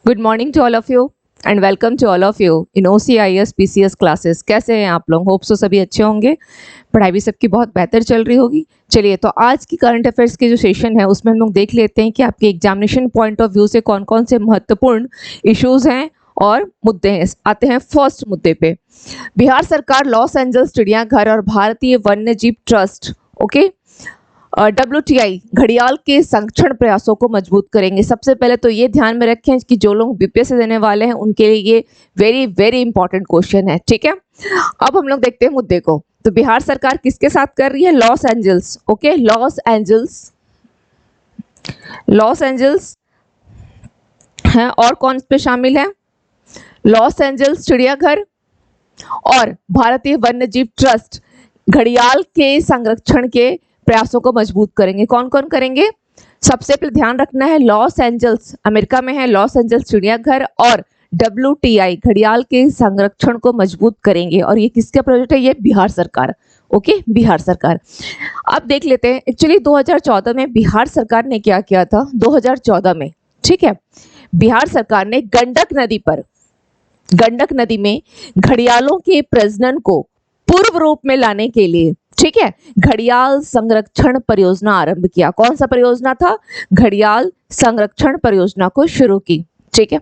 Good morning to all of you and welcome to all of you in OCIS PCS classes. कैसे हैं आप लोग? Hope so सभी अच्छे होंगे, पढ़ाई भी सबकी बहुत बेहतर चल रही होगी। चलिए, तो आज की करंट अफेयर्स की जो सेशन है उसमें हम लोग देख लेते हैं कि आपके एग्जामिनेशन पॉइंट ऑफ व्यू से कौन कौन से महत्वपूर्ण इश्यूज हैं और मुद्दे हैं। आते हैं फर्स्ट मुद्दे पे। बिहार सरकार लॉस एंजल्स चिड़ियाघर और भारतीय वन्य जीव ट्रस्ट WTI घड़ियाल के संरक्षण प्रयासों को मजबूत करेंगे। सबसे पहले तो ये ध्यान में रखें कि जो लोग BPSC देने वाले हैं उनके लिए ये वेरी वेरी इंपॉर्टेंट क्वेश्चन है, ठीक है। अब हम लोग देखते हैं मुद्दे को। तो बिहार सरकार किसके साथ कर रही है? Los Angeles, okay, Los Angeles है। और कौन इस पे शामिल है? लॉस एंजल्स चिड़ियाघर और भारतीय वन्य जीव ट्रस्ट घड़ियाल के संरक्षण के प्रयासों को मजबूत करेंगे। कौन कौन करेंगे? सबसे पहले ध्यान रखना है, लॉस एंजल्स अमेरिका में है, लॉस एंजल्स चिड़ियाघर और WTI घड़ियाल के संरक्षण को मजबूत करेंगे। और ये किसका प्रोजेक्ट है? ये बिहार सरकार, ओके, बिहार सरकार। अब देख लेते हैं एक्चुअली 2014 में बिहार सरकार ने क्या किया था। 2014 में, ठीक है, बिहार सरकार ने गंडक नदी में घड़ियालों के प्रजनन को पूर्व रूप में लाने के लिए, ठीक है, घड़ियाल संरक्षण परियोजना आरंभ किया। कौन सा परियोजना था? घड़ियाल संरक्षण परियोजना को शुरू की, ठीक है।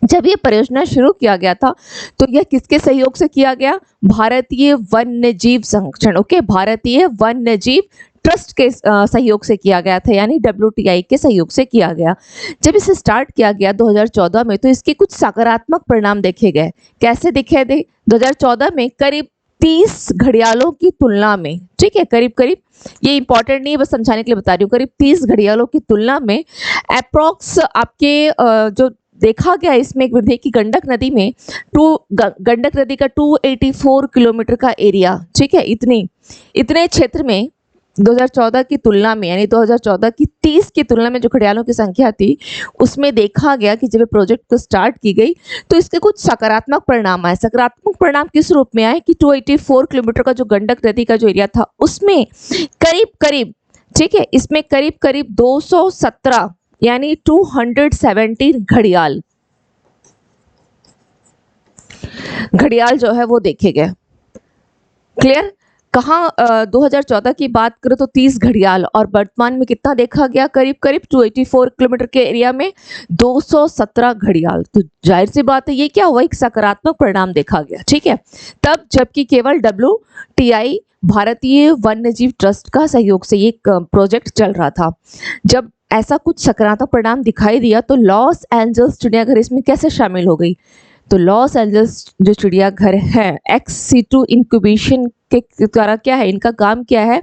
जब ये परियोजना शुरू किया गया था तो यह किसके सहयोग से किया गया? भारतीय वन्य जीव संरक्षण, ओके, भारतीय वन्य जीव ट्रस्ट के सहयोग से किया गया था, यानी WTI के सहयोग से किया गया। जब इसे स्टार्ट किया गया 2014 में तो इसके कुछ सकारात्मक परिणाम देखे गए। कैसे दिखे थे? 2014 में करीब 30 घड़ियालों की तुलना में, ठीक है, करीब ये इंपॉर्टेंट नहीं है, बस समझाने के लिए बता रही हूँ, करीब 30 घड़ियालों की तुलना में अप्रोक्स आपके जो देखा गया इसमें एक वृद्धि की गंडक नदी में गंडक नदी का 284 किलोमीटर का एरिया, ठीक है, इतने क्षेत्र में 2014 की तुलना में, यानी 2014 की 30 की तुलना में जो घड़ियालों की संख्या थी उसमें देखा गया कि जब प्रोजेक्ट को स्टार्ट की गई तो इसके कुछ सकारात्मक परिणाम आए। सकारात्मक परिणाम किस रूप में आए कि 284 किलोमीटर का जो गंडक नदी का जो एरिया था उसमें करीब, ठीक है, इसमें करीब 217 यानी 217 घड़ियाल जो है वो देखे गए। क्लियर? कहाँ 2014 की बात करें तो 30 घड़ियाल, और वर्तमान में कितना देखा गया? करीब 284 किलोमीटर के एरिया में 217 घड़ियाल। तो जाहिर सी बात है ये क्या हुआ? एक सकारात्मक परिणाम देखा गया, ठीक है। तब जबकि केवल WTI भारतीय वन्य जीव ट्रस्ट का सहयोग से ये प्रोजेक्ट चल रहा था। जब ऐसा कुछ सकारात्मक परिणाम दिखाई दिया तो लॉस एंजल्स चिड़ियाघर इसमें कैसे शामिल हो गई? तो लॉस एंजल्स जो चिड़ियाघर है XC2 इंक्यूबेशन के द्वारा क्या है, इनका काम क्या है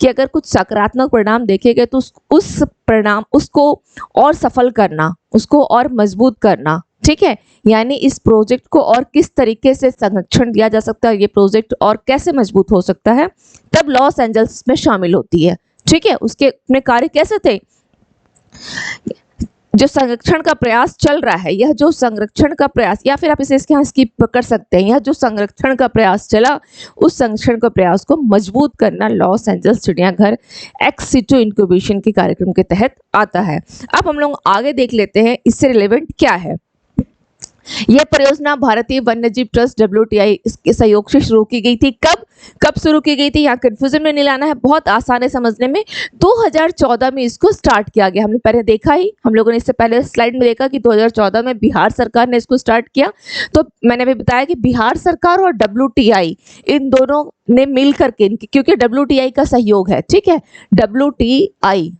कि अगर कुछ सकारात्मक परिणाम देखे गए तो उस परिणाम उसको और सफल करना, उसको और मजबूत करना, ठीक है, यानी इस प्रोजेक्ट को और किस तरीके से संरक्षण दिया जा सकता है, ये प्रोजेक्ट और कैसे मजबूत हो सकता है, तब लॉस एंजल्स में शामिल होती है, ठीक है। उसके अपने कार्य कैसे थे? जो संरक्षण का प्रयास चल रहा है, यह जो संरक्षण का प्रयास, या फिर आप इसे इसके यहाँ स्किप कर सकते हैं, यह जो संरक्षण का प्रयास चला उस संरक्षण का प्रयास को मजबूत करना लॉस एंजल्स चिड़ियाघर XC2 इंक्यूबेशन के कार्यक्रम के तहत आता है। अब हम लोग आगे देख लेते हैं इससे रिलेवेंट क्या है। यह परियोजना भारतीय वन्य जीव ट्रस्ट WTI इसके सहयोग से शुरू की गई थी। कब शुरू की गई थी? यहाँ कंफ्यूजन में नहीं लाना है, बहुत आसान है समझने में। 2014 में इसको स्टार्ट किया गया। हमने पहले देखा ही, हम लोगों ने इससे पहले स्लाइड में देखा कि 2014 में बिहार सरकार ने इसको स्टार्ट किया। तो मैंने भी बताया कि बिहार सरकार और WTI इन दोनों ने मिल करके, क्योंकि WTI का सहयोग है, ठीक है, WTI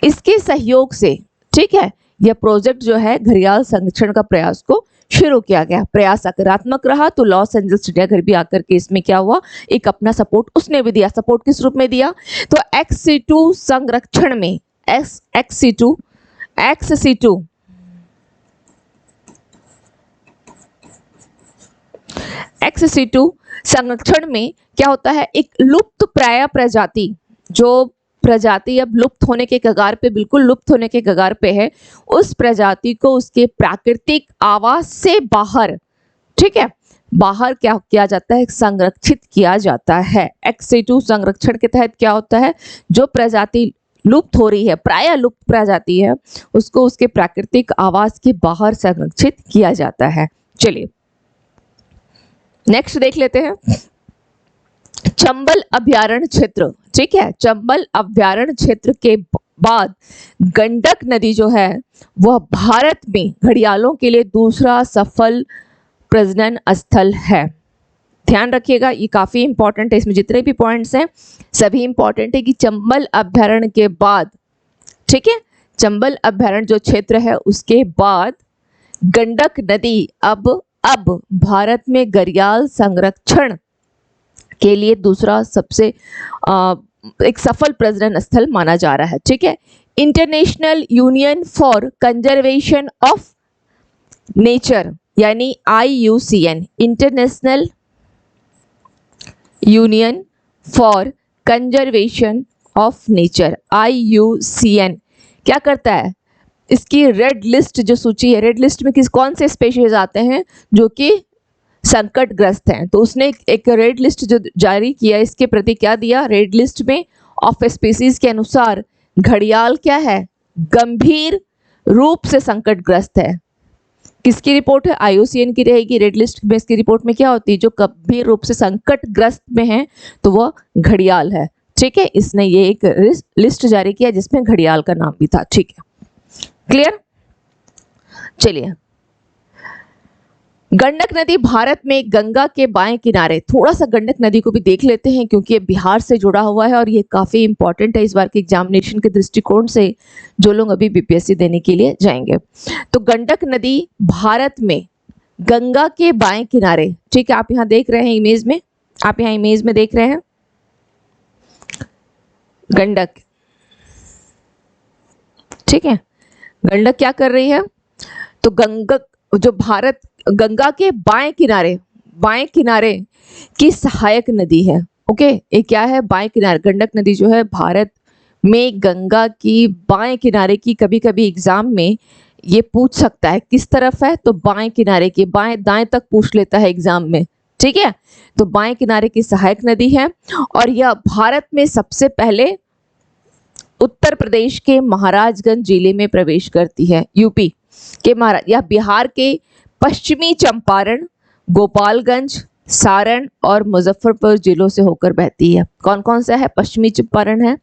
इसके सहयोग से, ठीक है, यह प्रोजेक्ट जो है घड़ियाल संरक्षण का प्रयास को शुरू किया गया। प्रयास सकारात्मक रहा तो लॉस एंजल्स चिड़ियाघर भी आकर के इसमें क्या हुआ, एक अपना सपोर्ट उसने भी दिया। सपोर्ट किस रूप में दिया? तो XC2 संरक्षण में XC2 संरक्षण में क्या होता है? एक लुप्त प्राय प्रजाति, जो प्रजाति अब लुप्त होने के कगार पे, बिल्कुल लुप्त होने के कगार पे है, उस प्रजाति को उसके प्राकृतिक आवास से बाहर, ठीक है, बाहर क्या किया जाता है? संरक्षित किया जाता है। XC2 संरक्षण के तहत क्या होता है? जो प्रजाति लुप्त हो रही है, प्राय लुप्त प्रजाति है, उसको उसके प्राकृतिक आवास के बाहर संरक्षित किया जाता है। चलिए नेक्स्ट देख लेते हैं, चंबल अभयारण्य क्षेत्र। ठीक है, चंबल अभयारण्य क्षेत्र के बाद गंडक नदी जो है वह भारत में घड़ियालों के लिए दूसरा सफल प्रजनन स्थल है। ध्यान रखिएगा, ये काफी इंपॉर्टेंट है, इसमें जितने भी पॉइंट्स हैं सभी इंपॉर्टेंट है कि चंबल अभयारण्य के बाद, ठीक है, चंबल अभयारण्य जो क्षेत्र है उसके बाद गंडक नदी अब भारत में घड़ियाल संरक्षण के लिए दूसरा सबसे एक सफल प्रजनन स्थल माना जा रहा है। ठीक है, international union for conservation of nature यानी IUCN, international union for conservation of nature, IUCN क्या करता है, इसकी रेड लिस्ट जो सूची है, रेड लिस्ट में कौन से स्पेशीज आते हैं जो कि संकटग्रस्त हैं, तो उसने एक रेड लिस्ट जो जारी किया, इसके प्रति क्या दिया, रेड लिस्ट में ऑफ स्पीसीज के अनुसार घड़ियाल क्या है, गंभीर रूप से संकटग्रस्त है। किसकी रिपोर्ट है, IUCN की रहेगी। रेड लिस्ट में इसकी रिपोर्ट में क्या होती है, जो गंभीर रूप से संकटग्रस्त में है तो वह घड़ियाल है। ठीक है, इसने ये एक लिस्ट जारी किया जिसमें घड़ियाल का नाम भी था। ठीक है, क्लियर। चलिए, गंडक नदी भारत में गंगा के बाएं किनारे, थोड़ा सा गंडक नदी को भी देख लेते हैं क्योंकि ये बिहार से जुड़ा हुआ है और ये काफी इंपॉर्टेंट है इस बार के एग्जामिनेशन के दृष्टिकोण से, जो लोग अभी BPSC देने के लिए जाएंगे। तो गंडक नदी भारत में गंगा के बाएं किनारे, ठीक है, आप यहाँ देख रहे हैं इमेज में, आप यहाँ इमेज में देख रहे हैं गंडक। ठीक है, गंडक क्या कर रही है, तो जो भारत गंगा के बाएं किनारे की सहायक नदी है। ओके, ये क्या है, बाएं किनारे, गंडक नदी जो है भारत में गंगा की बाएं किनारे की, कभी कभी एग्जाम में ये पूछ सकता है किस तरफ है, तो बाएं किनारे की, बाएं दाएं तक पूछ लेता है एग्जाम में। ठीक है, तो बाएं किनारे की सहायक नदी है और यह भारत में सबसे पहले उत्तर प्रदेश के महाराजगंज जिले में प्रवेश करती है, यूपी के या बिहार के पश्चिमी चंपारण, गोपालगंज, सारण और मुजफ्फरपुर जिलों से होकर बहती है। कौन कौन सा है, पश्चिमी चंपारण है,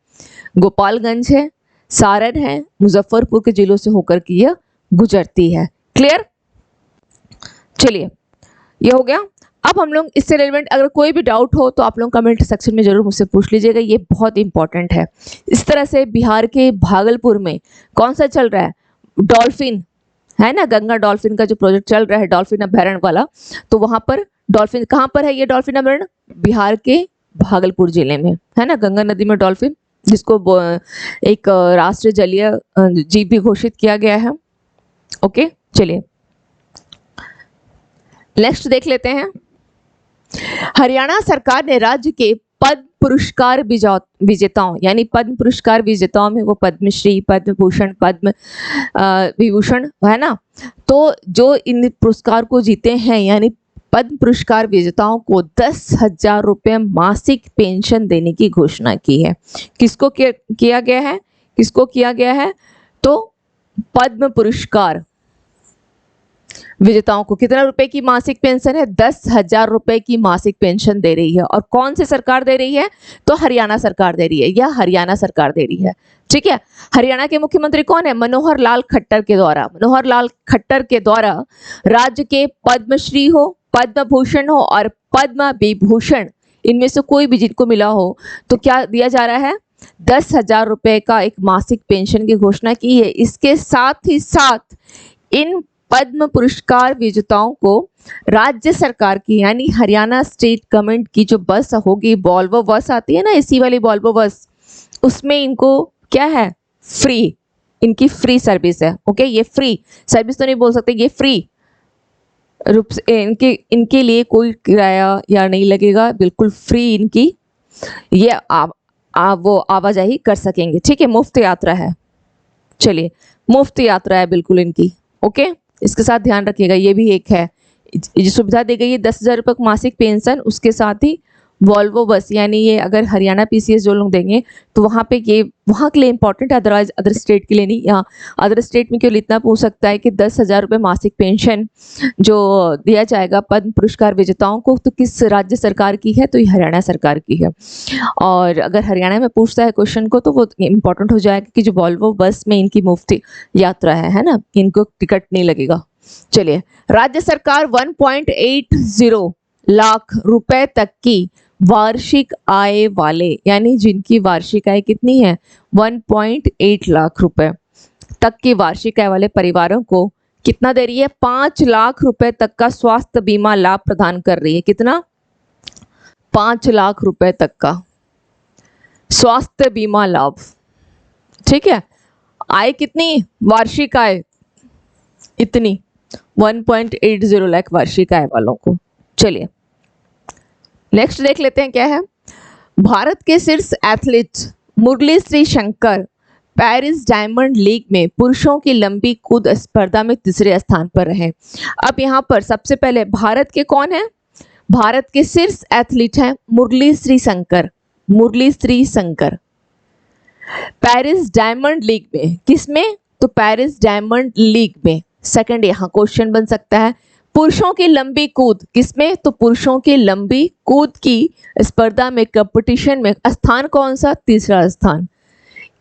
गोपालगंज है, सारण है, मुजफ्फरपुर के जिलों से होकर की यह गुजरती है। क्लियर। चलिए, ये हो गया। अब हम लोग इससे रिलेवेंट अगर कोई भी डाउट हो तो आप लोग कमेंट सेक्शन में जरूर मुझसे पूछ लीजिएगा, ये बहुत इंपॉर्टेंट है। इस तरह से बिहार के भागलपुर में कौन सा चल रहा है, डॉल्फिन है ना, गंगा डॉल्फिन का जो प्रोजेक्ट चल रहा है, डॉल्फिन अभयारण्य वाला, तो वहां पर डॉल्फिन, कहाँ पर है ये डॉल्फिन अभयारण्य, बिहार के भागलपुर जिले में है ना, गंगा नदी में डॉल्फिन, जिसको एक राष्ट्रीय जलीय जीव भी घोषित किया गया है। ओके, चलिए नेक्स्ट देख लेते हैं। हरियाणा सरकार ने राज्य के पद्म पुरस्कार विजेताओं, यानी पद्म पुरस्कार विजेताओं में वो पद्मश्री, पद्म भूषण, पद्म विभूषण है ना, तो जो इन पुरस्कार को जीते हैं यानी पद्म पुरस्कार विजेताओं को 10,000 रुपये मासिक पेंशन देने की घोषणा की है। किसको किया गया है, किसको किया गया है, तो पद्म पुरस्कार विजेताओं को कितना रुपए की मासिक पेंशन है, 10,000 रुपए की मासिक पेंशन दे रही है। और कौन सी सरकार दे रही है, तो हरियाणा सरकार दे रही है, या हरियाणा सरकार दे रही है। ठीक है, हरियाणा के मुख्यमंत्री कौन है, मनोहर लाल खट्टर के द्वारा राज्य के पद्मश्री हो, पद्म भूषण हो और पद्म विभूषण, इनमें से कोई भी जिनको मिला हो तो क्या दिया जा रहा है, 10,000 रुपए का एक मासिक पेंशन की घोषणा की है। इसके साथ ही साथ इन पद्म पुरस्कार विजेताओं को राज्य सरकार की यानी हरियाणा स्टेट गवर्नमेंट की जो बस होगी, वॉल्वो बस आती है ना, एसी वाली वॉल्वो बस, उसमें इनको क्या है, फ्री, इनकी फ्री सर्विस है। ओके, ये फ्री सर्विस तो नहीं बोल सकते, ये फ्री रूप से इनके लिए कोई किराया या नहीं लगेगा, बिल्कुल फ्री इनकी ये वो आवाजाही कर सकेंगे। ठीक है, मुफ्त यात्रा है, चलिए मुफ्त यात्रा है बिल्कुल इनकी। ओके, इसके साथ ध्यान रखिएगा, ये भी एक है, ये सुविधा दी गई है 10,000 रुपये मासिक पेंशन, उसके साथ ही वॉल्वो बस, यानी ये अगर हरियाणा पीसीएस जो लोग देंगे तो वहाँ पे ये वहाँ के लिए इंपॉर्टेंट है, अदरवाइज अदर स्टेट के लिए नहीं। यहाँ अदर स्टेट में केवल इतना पूछ सकता है कि 10,000 रुपये मासिक पेंशन जो दिया जाएगा पद्म पुरस्कार विजेताओं को, तो किस राज्य सरकार की है, तो ये हरियाणा सरकार की है। और अगर हरियाणा में पूछता है क्वेश्चन को तो वो इम्पोर्टेंट हो जाएगा कि जो वॉल्वो बस में इनकी मुफ्त यात्रा है ना, इनको टिकट नहीं लगेगा। चलिए, राज्य सरकार 1.80 लाख रुपए तक की वार्षिक आय वाले, यानी जिनकी वार्षिक आय कितनी है 1.8 लाख रुपए तक की वार्षिक आय वाले परिवारों को कितना दे रही है, 5 लाख रुपए तक का स्वास्थ्य बीमा लाभ प्रदान कर रही है। कितना, 5 लाख रुपए तक का स्वास्थ्य बीमा लाभ। ठीक है, आय कितनी, वार्षिक आय इतनी 1.80 लाख वार्षिक आय वालों को। चलिए नेक्स्ट देख लेते हैं क्या है। भारत के शीर्ष athlete Murali Sreeshankar Paris Diamond League में पुरुषों की लंबी कूद स्पर्धा में तीसरे स्थान पर रहे। अब यहाँ पर सबसे पहले भारत के कौन है, भारत के शीर्ष एथलीट हैं Murali Sreeshankar, Murali Sreeshankar Paris Diamond League में, किसमें, तो पेरिस डायमंड लीग में। सेकंड यहाँ क्वेश्चन बन सकता है, पुरुषों की लंबी कूद किसमें, तो पुरुषों की लंबी कूद की स्पर्धा में, कंपटीशन में स्थान कौन सा, तीसरा स्थान।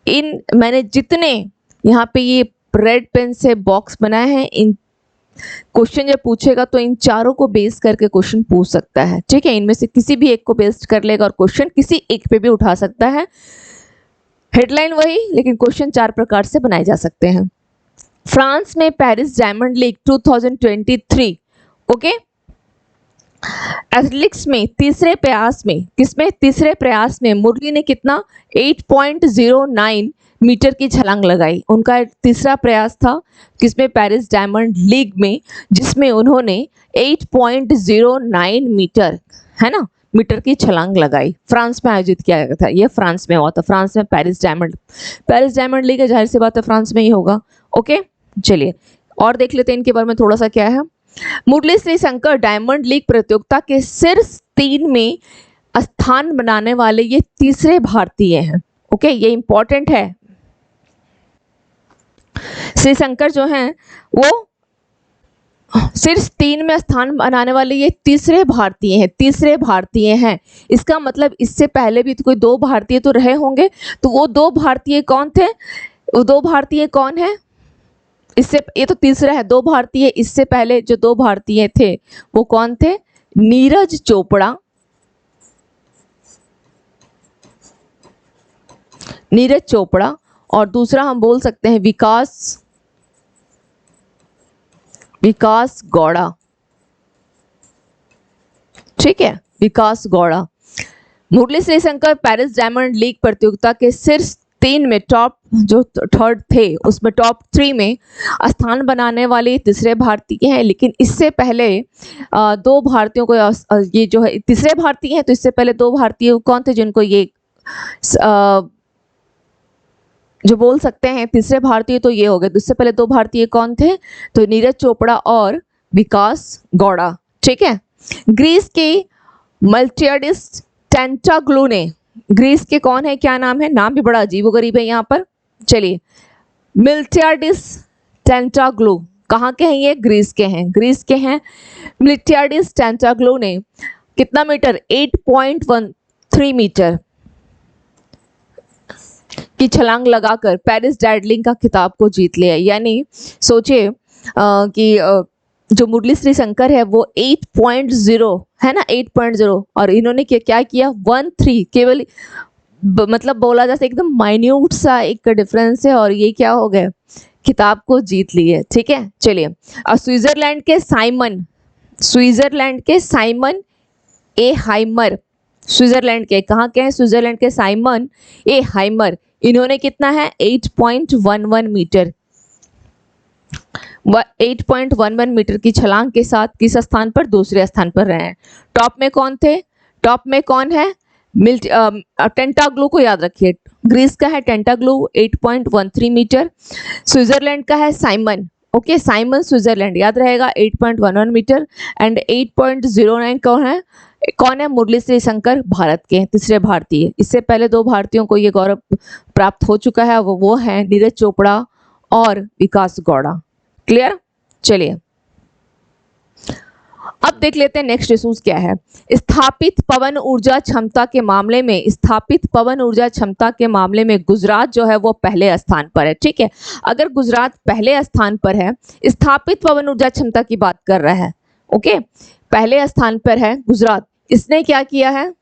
इन मैंने जितने यहाँ पे ये रेड पेन से बॉक्स बनाए हैं, इन क्वेश्चन जब पूछेगा तो इन चारों को बेस करके क्वेश्चन पूछ सकता है। ठीक है, इनमें से किसी भी एक को बेस कर लेगा और क्वेश्चन किसी एक पे भी उठा सकता है। हेडलाइन वही, लेकिन क्वेश्चन 4 प्रकार से बनाए जा सकते हैं। फ्रांस में Paris Diamond league 2023, okay, athletics में तीसरे प्रयास में, किसमें, तीसरे प्रयास में मुरली ने कितना 8.09 मीटर की छलांग लगाई। उनका तीसरा प्रयास था किसमें, पेरिस डायमंड लीग में, जिसमें उन्होंने 8.09 मीटर, है ना, मीटर की छलांग लगाई। फ्रांस में आयोजित किया गया था, यह फ्रांस में हुआ था। फ्रांस में पेरिस डायमंड लीग है, जाहिर सी बात है फ्रांस में ही होगा। ओके, चलिए और देख लेते हैं इनके बारे में थोड़ा सा क्या है। मुरली श्री शंकर डायमंड लीग प्रतियोगिता के शीर्ष 3 में स्थान बनाने वाले ये तीसरे भारतीय हैं। ओके, ये इंपॉर्टेंट है। श्री शंकर जो हैं वो शीर्ष 3 में स्थान बनाने वाले ये तीसरे भारतीय हैं, तीसरे भारतीय हैं। इसका मतलब इससे पहले भी तो कोई 2 भारतीय तो रहे होंगे, तो वो 2 भारतीय कौन थे, वो 2 भारतीय कौन है, इससे ये तो तीसरा है। 2 भारतीय, इससे पहले जो 2 भारतीय थे वो कौन थे, नीरज चोपड़ा, नीरज चोपड़ा, और दूसरा हम बोल सकते हैं विकास गौड़ा। ठीक है, Vikas Gowda. Murali Sreeshankar Paris Diamond League प्रतियोगिता के शीर्ष 3 में, टॉप जो थर्ड थे उसमें टॉप 3 में स्थान बनाने वाले तीसरे भारतीय हैं। लेकिन इससे पहले 2 भारतीयों को, ये जो है तीसरे भारतीय हैं, तो इससे पहले 2 भारतीय कौन थे जिनको ये जो बोल सकते हैं तीसरे भारतीय, तो ये हो गए। इससे पहले 2 भारतीय कौन थे, तो नीरज चोपड़ा और विकास गौड़ा। ठीक है, ग्रीस के मिलिटियाडिस टेंटाग्लू ने, ग्रीस के कौन है, क्या नाम है, नाम भी बड़ा अजीबोगरीब है यहाँ पर। चलिए, मिलिटियाडिस टेंटाग्लू कहाँ के हैं, ये ग्रीस के हैं, ग्रीस के हैं। मिलिटियाडिस टेंटाग्लू ने कितना मीटर, 8.13 मीटर की छलांग लगाकर पेरिस डायमंड का खिताब को जीत लिया। यानी सोचिए कि जो मुरली श्री शंकर है वो 8.0 है ना, 8.0, और इन्होंने क्या किया 13, केवल मतलब बोला जा सकता एकदम माइन्यूट सा एक डिफरेंस है, और ये क्या हो गया, खिताब को जीत लिए। ठीक है, चलिए, और स्विट्जरलैंड के साइमन ए हाइमर, स्विट्जरलैंड के कहाँ के हैं, स्विट्जरलैंड के साइमन ए हाइमर, इन्होंने कितना है 8.11 मीटर, 8.11 मीटर की छलांग के साथ किस स्थान पर, दूसरे स्थान पर रहे हैं। टॉप में कौन थे, टॉप में कौन है, टेंटाग्लू को याद रखिए, ग्रीस का है टेंटाग्लू 8.13 मीटर, स्विट्जरलैंड का है साइमन। ओके, साइमन स्विट्जरलैंड याद रहेगा 8.11 मीटर, एंड 8.09 कौन है, कौन है? मुरली श्री शंकर भारत के तीसरे भारतीय। इससे पहले 2 भारतीयों को ये गौरव प्राप्त हो चुका है, वो है नीरज चोपड़ा और विकास गौड़ा। क्लियर? चलिए अब देख लेते हैं नेक्स्ट रिसोर्स क्या है। स्थापित पवन ऊर्जा क्षमता के मामले में, स्थापित पवन ऊर्जा क्षमता के मामले में गुजरात जो है वो पहले स्थान पर है। ठीक है, अगर गुजरात पहले स्थान पर है, स्थापित पवन ऊर्जा क्षमता की बात कर रहा है, ओके, पहले स्थान पर है गुजरात। इसने क्या किया है?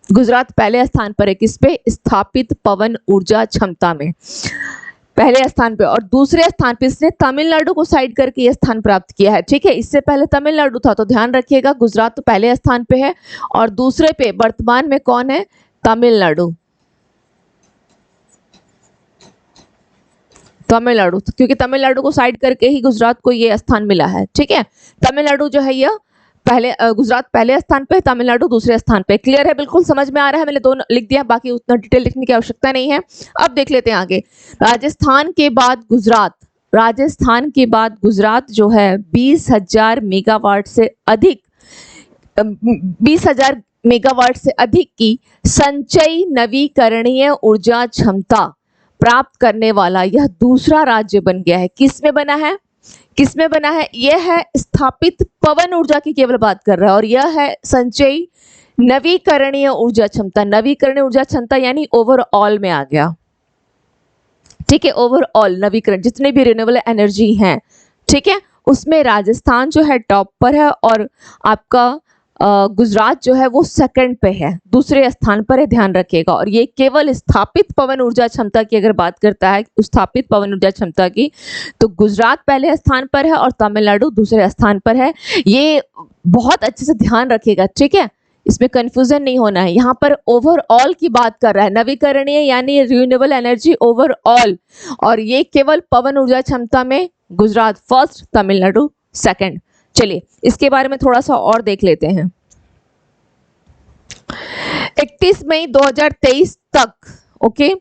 गुजरात पहले स्थान पर है किस पे? स्थापित पवन ऊर्जा क्षमता में पहले स्थान पे, और दूसरे स्थान पे इसने तमिलनाडु को साइड करके यह स्थान प्राप्त किया है। ठीक है, इससे पहले तमिलनाडु था, तो ध्यान रखिएगा गुजरात तो पहले स्थान पे है और दूसरे पे वर्तमान में कौन है? तमिलनाडु। तमिलनाडु, क्योंकि तमिलनाडु को साइड करके ही गुजरात को ये स्थान मिला है। ठीक है, तमिलनाडु जो है यह पहले, गुजरात पहले स्थान पे, तमिलनाडु दूसरे स्थान पे। क्लियर है? बिल्कुल समझ में आ रहा है? मैंने 2 लिख दिया, बाकी उतना डिटेल लिखने की आवश्यकता नहीं है। अब देख लेते हैं आगे। राजस्थान के बाद गुजरात, राजस्थान के बाद गुजरात जो है 20,000 मेगावाट से अधिक, 20,000 मेगावाट से अधिक की संचयी नवीकरणीय ऊर्जा क्षमता प्राप्त करने वाला यह दूसरा राज्य बन गया है। किस में बना है? किस में बना है? यह है स्थापित पवन ऊर्जा की केवल बात कर रहा है, और यह है संचयी नवीकरणीय ऊर्जा क्षमता। नवीकरणीय ऊर्जा क्षमता यानी ओवरऑल में आ गया। ठीक है, ओवरऑल नवीकरण जितने भी रिन्यूएबल एनर्जी हैं, ठीक है, उसमें राजस्थान जो है टॉप पर है और आपका गुजरात जो है वो सेकंड पे है, दूसरे स्थान पर है, ध्यान रखिएगा। और ये केवल स्थापित पवन ऊर्जा क्षमता की अगर बात करता है, स्थापित पवन ऊर्जा क्षमता की, तो गुजरात पहले स्थान पर है और तमिलनाडु दूसरे स्थान पर है। ये बहुत अच्छे से ध्यान रखिएगा, ठीक है, इसमें कंफ्यूजन नहीं होना है। यहाँ पर ओवरऑल की बात कर रहा है, नवीकरणीय यानी रिन्यूएबल एनर्जी ओवरऑल, और ये केवल पवन ऊर्जा क्षमता में गुजरात फर्स्ट, तमिलनाडु सेकंड। चलिए इसके बारे में थोड़ा सा और देख लेते हैं। 31 मई 2023 तक, ओके,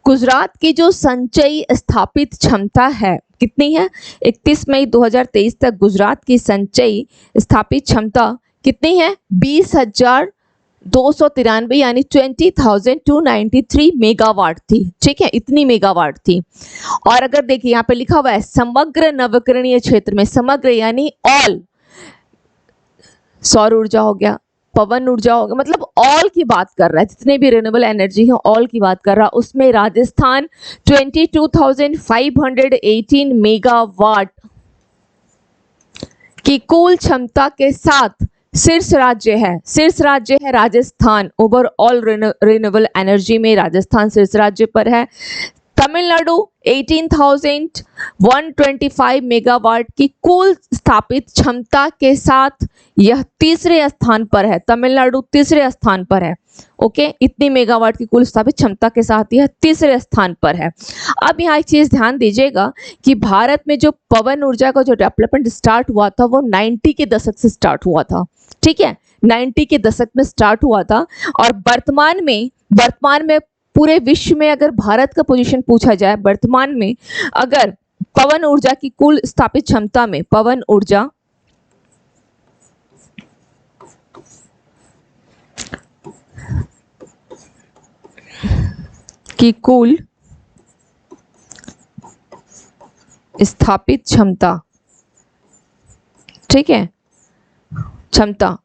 गुजरात की जो संचयी स्थापित क्षमता है कितनी है? 31 मई 2023 तक गुजरात की संचयी स्थापित क्षमता कितनी है? 20,293 यानी 20,293 मेगावाट थी। ठीक है, इतनी मेगावाट थी। और अगर देखिए यहाँ पे लिखा हुआ है समग्र नवीकरणीय क्षेत्र में, समग्र यानी ऑल, सौर ऊर्जा हो गया, पवन ऊर्जा हो गया, मतलब ऑल की बात कर रहा है, जितने भी रिन्यूएबल एनर्जी है ऑल की बात कर रहा है। उसमें राजस्थान 22,518 मेगावाट की कुल क्षमता के साथ शीर्ष राज्य है। शीर्ष राज्य है राजस्थान, ओवरऑल रिन्यूएबल एनर्जी में राजस्थान शीर्ष राज्य पर है। तमिलनाडु 18,125 मेगावाट की कुल स्थापित क्षमता के साथ यह तीसरे स्थान पर है। तमिलनाडु तीसरे स्थान पर है, ओके, इतनी मेगावाट की कुल स्थापित क्षमता के साथ यह तीसरे स्थान पर है। अब यहाँ एक चीज ध्यान दीजिएगा कि भारत में जो पवन ऊर्जा का जो डेवलपमेंट स्टार्ट हुआ था वो 90 के दशक से स्टार्ट हुआ था। ठीक है, 90 के दशक में स्टार्ट हुआ था, और वर्तमान में पूरे विश्व में अगर भारत का पोजीशन पूछा जाए, वर्तमान में अगर पवन ऊर्जा की कुल स्थापित क्षमता में, पवन ऊर्जा की कुल स्थापित क्षमता, ठीक है, क्षमता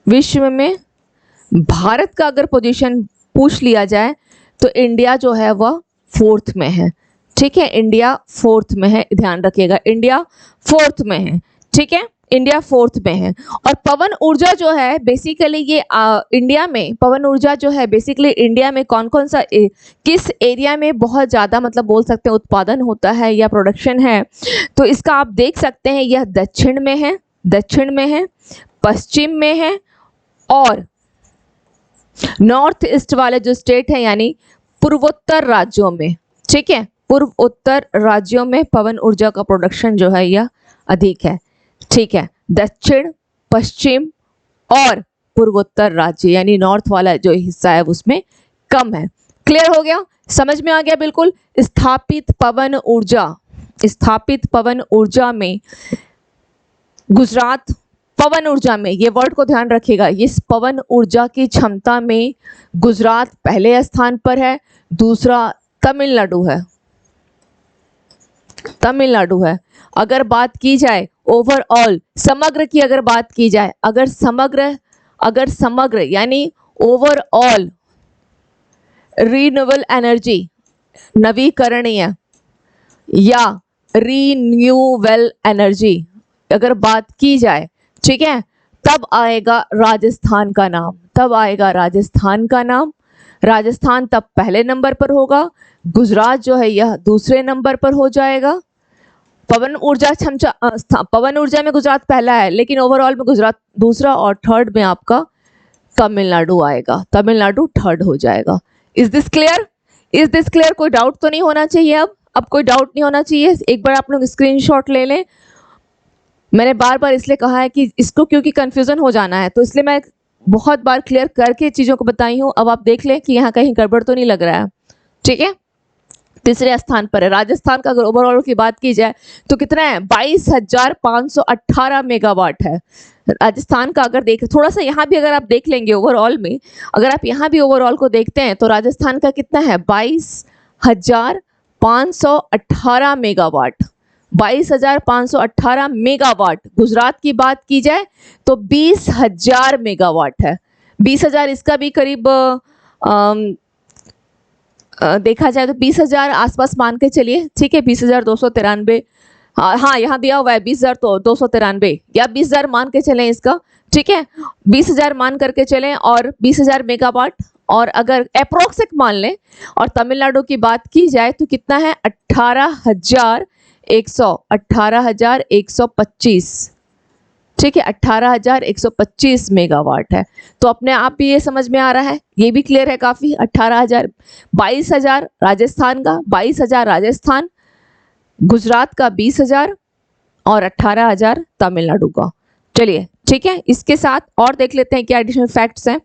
विश्व में भारत का अगर पोजीशन पूछ लिया जाए तो इंडिया जो है वह 4th में है। ठीक है, इंडिया 4th में है, ध्यान रखिएगा, इंडिया 4th में है। ठीक है, इंडिया 4th में है। और पवन ऊर्जा जो है बेसिकली ये इंडिया में, पवन ऊर्जा जो है बेसिकली इंडिया में कौन कौन सा किस एरिया में बहुत ज़्यादा, मतलब बोल सकते हैं उत्पादन होता है या प्रोडक्शन है, तो इसका आप देख सकते हैं यह दक्षिण में है, पश्चिम में है, और नॉर्थ ईस्ट वाले जो स्टेट है यानी पूर्वोत्तर राज्यों में। ठीक है, पूर्वोत्तर राज्यों में पवन ऊर्जा का प्रोडक्शन जो है यह अधिक है। ठीक है, दक्षिण, पश्चिम और पूर्वोत्तर राज्य यानी नॉर्थ वाला जो हिस्सा है उसमें कम है। क्लियर हो गया? समझ में आ गया? बिल्कुल। स्थापित पवन ऊर्जा में गुजरात पवन ऊर्जा में, ये वर्ड को ध्यान रखिएगा, इस पवन ऊर्जा की क्षमता में गुजरात पहले स्थान पर है, दूसरा तमिलनाडु है, तमिलनाडु है। अगर बात की जाए ओवरऑल समग्र की, अगर बात की जाए, अगर समग्र यानी ओवरऑल रिन्यूएबल एनर्जी, नवीकरणीय या रिन्यूएबल एनर्जी अगर बात की जाए, ठीक है, तब आएगा राजस्थान का नाम, तब आएगा राजस्थान का नाम। राजस्थान तब पहले नंबर पर होगा, गुजरात जो है यह दूसरे नंबर पर हो जाएगा। पवन ऊर्जा में गुजरात पहला है, लेकिन ओवरऑल में गुजरात दूसरा, और थर्ड में आपका तमिलनाडु आएगा, तमिलनाडु थर्ड हो जाएगा। Is this clear? Is this clear? कोई डाउट तो नहीं होना चाहिए, अब कोई डाउट नहीं होना चाहिए। एक बार आप लोग स्क्रीनशॉट ले लें। मैंने बार बार इसलिए कहा है कि इसको क्योंकि कंफ्यूजन हो जाना है, तो इसलिए मैं बहुत बार क्लियर करके चीज़ों को बताई हूँ। अब आप देख लें कि यहाँ कहीं गड़बड़ तो नहीं लग रहा है, ठीक है। तीसरे स्थान पर है राजस्थान का। अगर ओवरऑल की बात की जाए तो कितना है, 22,518 मेगावाट है राजस्थान का। अगर देख थोड़ा सा यहाँ भी अगर आप देख लेंगे ओवरऑल में, अगर आप यहाँ भी ओवरऑल को देखते हैं तो राजस्थान का कितना है, 22,518 मेगावाट, 22,518 मेगावाट। गुजरात की बात की जाए तो 20,000 मेगावाट है, 20,000 इसका भी करीब देखा जाए तो 20,000 आसपास मान के चलिए, ठीक है। 20,293, हाँ यहाँ दिया हुआ है 20,293 या 20,000 मान के चलें इसका, ठीक है। 20,000 मान करके चलें और 20,000 मेगावाट, और अगर अप्रोक्सिक मान लें और तमिलनाडु की बात की जाए तो कितना है, 18,125, ठीक है, 18,125 मेगावाट है। तो अपने आप भी ये समझ में आ रहा है, ये भी क्लियर है काफ़ी। 18,000, 22,000 राजस्थान का, 22,000 राजस्थान, गुजरात का 20,000 और 18,000 तमिलनाडु का। चलिए ठीक है, इसके साथ और देख लेते हैं क्या एडिशनल फैक्ट्स हैं।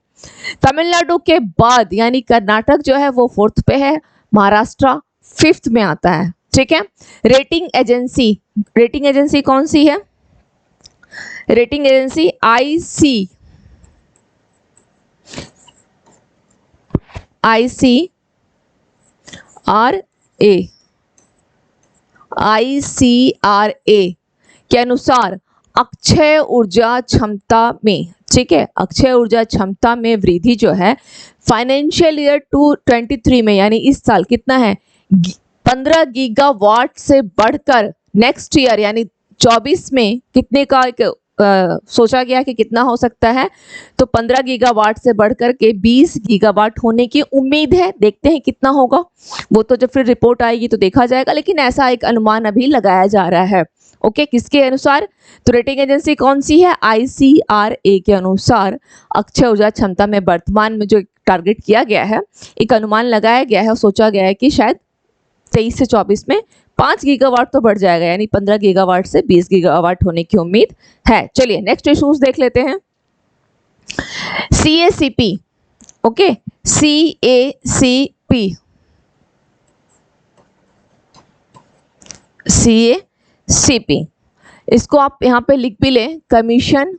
तमिलनाडु के बाद यानी कर्नाटक जो है वो 4th पे है, महाराष्ट्र 5th में आता है, ठीक है। रेटिंग एजेंसी कौन सी है, रेटिंग एजेंसी ICRA के अनुसार अक्षय ऊर्जा क्षमता में, ठीक है, अक्षय ऊर्जा क्षमता में वृद्धि जो है फाइनेंशियल ईयर 2023 में यानी इस साल कितना है, 15 गीगावाट से बढ़कर नेक्स्ट ईयर यानी 24 में कितने का सोचा गया कि कितना हो सकता है, तो 15 गीगावाट से बढ़कर के 20 गीगावाट होने की उम्मीद है। देखते हैं कितना होगा, वो तो जब फिर रिपोर्ट आएगी तो देखा जाएगा, लेकिन ऐसा एक अनुमान अभी लगाया जा रहा है। ओके, किसके अनुसार, तो रेटिंग एजेंसी कौन सी है, ICRA के अनुसार अक्षय ऊर्जा क्षमता में वर्तमान में जो टारगेट किया गया है, एक अनुमान लगाया गया है, सोचा गया है कि शायद 23 से 24 में 5 गीगावाट तो बढ़ जाएगा, यानी 15 गीगावाट से 20 गीगावाट होने की उम्मीद है। चलिए नेक्स्ट इश्यूज देख लेते हैं। CACP, ओके, CACP, इसको आप यहां पे लिख भी लें, commission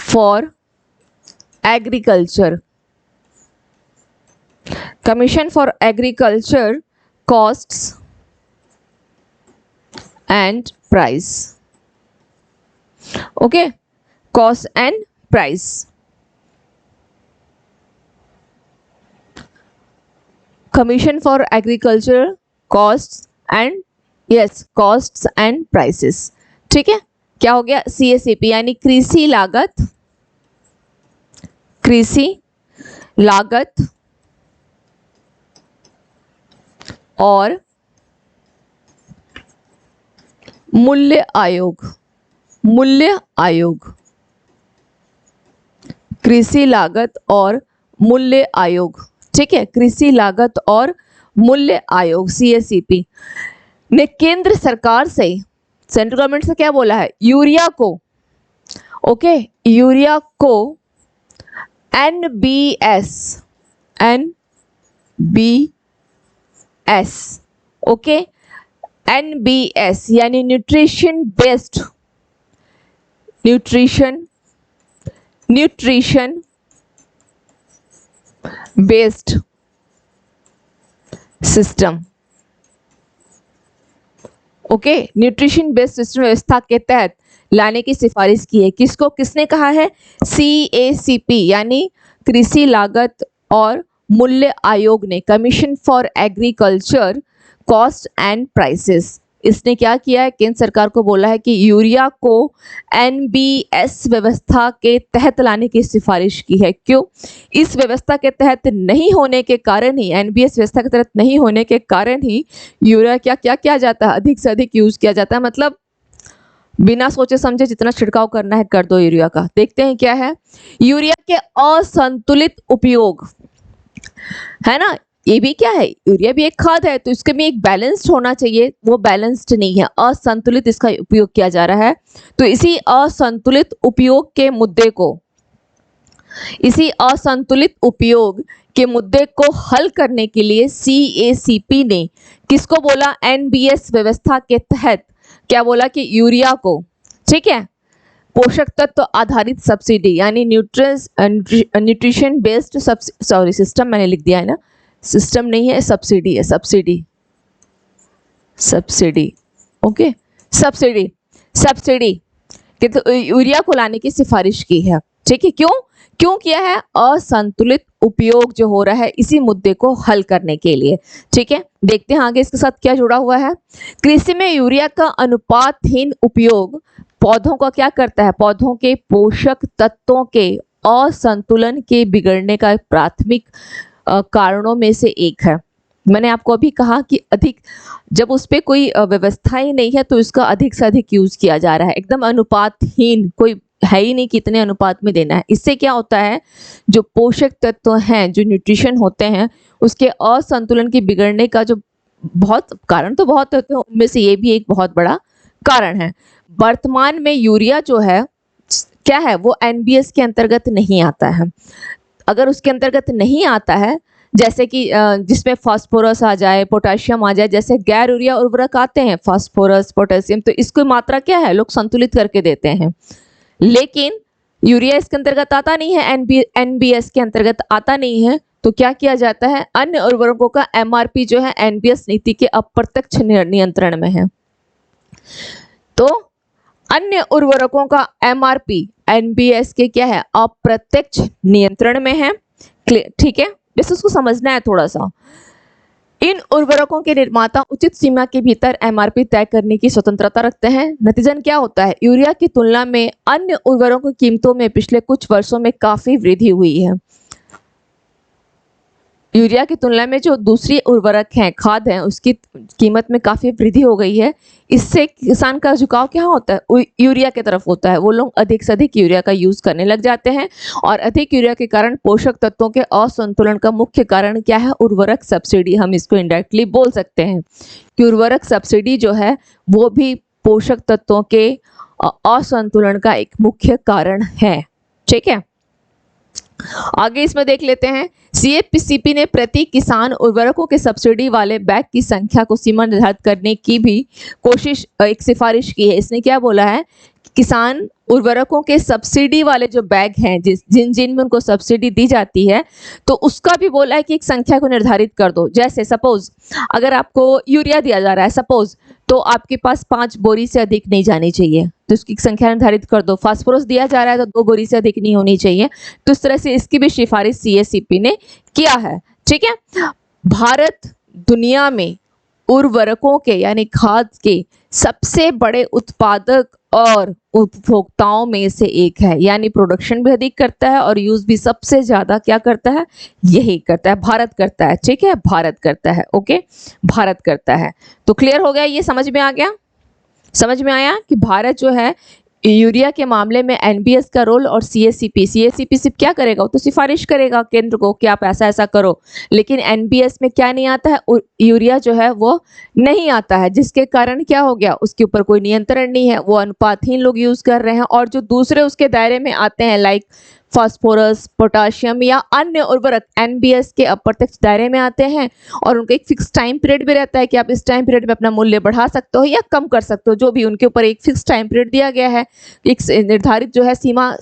for agriculture, Commission for Agriculture Costs and Price, okay, cost and price, Commission for Agriculture Costs and Costs and Prices, ठीक है। क्या हो गया, CACP यानी कृषि लागत और मूल्य आयोग, कृषि लागत और मूल्य आयोग, ठीक है, कृषि लागत और मूल्य आयोग CACP ने केंद्र सरकार से, सेंट्रल गवर्नमेंट से क्या बोला है, यूरिया को, ओके, यूरिया को NBS, ओके, NBS यानी nutrition based system. Okay, nutrition based system व्यवस्था के तहत लाने की सिफारिश की है। किसको, किसने कहा है? CACP यानी कृषि लागत और मूल्य आयोग ने, commission for agriculture cost and prices. इसने क्या किया है? केंद्र सरकार को बोला है कि यूरिया को NBS व्यवस्था के तहत लाने की सिफारिश की है। क्यों? इस व्यवस्था के तहत नहीं होने के कारण ही, NBS व्यवस्था के तहत नहीं होने के कारण ही यूरिया क्या क्या किया जाता है? अधिक से अधिक यूज किया जाता है। मतलब बिना सोचे समझे जितना छिड़काव करना है कर दो यूरिया का। देखते हैं क्या है। यूरिया के असंतुलित उपयोग, है ना, ये भी क्या है? यूरिया भी एक खाद है, तो इसके में एक बैलेंस्ड होना चाहिए, वो बैलेंस्ड नहीं है, असंतुलित इसका उपयोग किया जा रहा है। तो इसी असंतुलित उपयोग के मुद्दे को हल करने के लिए CACP ने किसको बोला? NBS व्यवस्था के तहत क्या बोला कि यूरिया को, ठीक है, पोषक तत्व आधारित सब्सिडी यानी न्यूट्रिशन बेस्ड सिस्टम, मैंने लिख दिया है ना, सिस्टम नहीं है, सब्सिडी है, सब्सिडी। ओके, सब्सिडी कि तो यूरिया को लाने की सिफारिश की है। ठीक है, क्यों किया है? असंतुलित उपयोग जो हो रहा है, इसी मुद्दे को हल करने के लिए। ठीक है, देखते हैं आगे इसके साथ क्या जुड़ा हुआ है। कृषि में यूरिया का अनुपातहीन उपयोग पौधों का क्या करता है? पौधों के पोषक तत्वों के असंतुलन के बिगड़ने का प्राथमिक कारणों में से एक है। मैंने आपको अभी कहा कि अधिक, जब उस पर कोई व्यवस्था ही नहीं है तो इसका अधिक से अधिक यूज किया जा रहा है, एकदम अनुपातहीन, कोई है ही नहीं कितने अनुपात में देना है। इससे क्या होता है? जो पोषक तत्व हैं, जो न्यूट्रिशन होते हैं, उसके असंतुलन के बिगड़ने का जो बहुत कारण तो बहुत होते हैं, उनमें से ये भी एक बहुत बड़ा कारण है। वर्तमान में यूरिया जो है क्या है? वो NBS के अंतर्गत नहीं आता है। अगर उसके अंतर्गत नहीं आता है, जैसे कि जिसमें फास्फोरस आ जाए, पोटाशियम आ जाए, जैसे गैर यूरिया उर्वरक आते हैं, फास्फोरस, पोटेशियम, तो इसकी मात्रा क्या है? लोग संतुलित करके देते हैं। लेकिन यूरिया इसके अंतर्गत आता नहीं है, NBS के अंतर्गत आता नहीं है, तो क्या किया जाता है? अन्य उर्वरकों का MRP जो है NBS नीति के अप्रत्यक्ष नियंत्रण में है। तो अन्य उर्वरकों का MRP NBS के क्या है? अप्रत्यक्ष नियंत्रण में है। ठीक है, बस उसको समझना है थोड़ा सा। इन उर्वरकों के निर्माता उचित सीमा के भीतर MRP तय करने की स्वतंत्रता रखते हैं। नतीजन क्या होता है? यूरिया की तुलना में अन्य उर्वरकों की कीमतों में पिछले कुछ वर्षों में काफी वृद्धि हुई है। यूरिया की तुलना में जो दूसरी उर्वरक हैं, खाद हैं, उसकी कीमत में काफ़ी वृद्धि हो गई है। इससे किसान का झुकाव क्या होता है? यूरिया की तरफ होता है। वो लोग अधिक से अधिक यूरिया का यूज़ करने लग जाते हैं, और अधिक यूरिया के कारण पोषक तत्वों के असंतुलन का मुख्य कारण क्या है? उर्वरक सब्सिडी, हम इसको इनडायरेक्टली बोल सकते हैं कि उर्वरक सब्सिडी जो है वो भी पोषक तत्वों के असंतुलन का एक मुख्य कारण है। ठीक है, आगे इसमें देख लेते हैं। CACP ने प्रति किसान उर्वरकों के सब्सिडी वाले बैग की संख्या को सीमा निर्धारित करने की भी कोशिश, एक सिफारिश की है। इसने क्या बोला है? किसान उर्वरकों के सब्सिडी वाले जो बैग हैं, जिन में उनको सब्सिडी दी जाती है, तो उसका भी बोला है कि एक संख्या को निर्धारित कर दो। जैसे सपोज अगर आपको यूरिया दिया जा रहा है सपोज, तो आपके पास 5 बोरी से अधिक नहीं जानी चाहिए, तो उसकी संख्या निर्धारित कर दो। फास्फोरस दिया जा रहा है तो 2 बोरी से अधिक नहीं होनी चाहिए। तो इस तरह से इसकी भी सिफारिश CACP ने किया है। ठीक है, भारत दुनिया में उर्वरकों के यानी खाद के सबसे बड़े उत्पादक और उपभोक्ताओं में से एक है, यानी प्रोडक्शन भी अधिक करता है और यूज भी सबसे ज्यादा क्या करता है? यही करता है, भारत करता है। ठीक है, भारत करता है। ओके, भारत करता है। तो क्लियर हो गया, ये समझ में आ गया, समझ में आया कि भारत जो है यूरिया के मामले में NBS का रोल, और CACP सिर्फ क्या करेगा? वो तो सिफारिश करेगा केंद्र को कि आप ऐसा ऐसा करो, लेकिन NBS में क्या नहीं आता है? यूरिया जो है वो नहीं आता है, जिसके कारण क्या हो गया? उसके ऊपर कोई नियंत्रण नहीं है, वो अनुपातहीन लोग यूज कर रहे हैं, और जो दूसरे उसके दायरे में आते हैं लाइक फास्फोरस, पोटाशियम या अन्य उर्वरक एनबीएस के अप्रत्यक्ष दायरे में आते हैं और उनका एक फिक्स टाइम पीरियड भी रहता है कि आप इस टाइम पीरियड में अपना मूल्य बढ़ा सकते हो या कम कर सकते हो, जो भी उनके ऊपर एक फिक्स टाइम पीरियड दिया गया है, एक निर्धारित जो है सीमा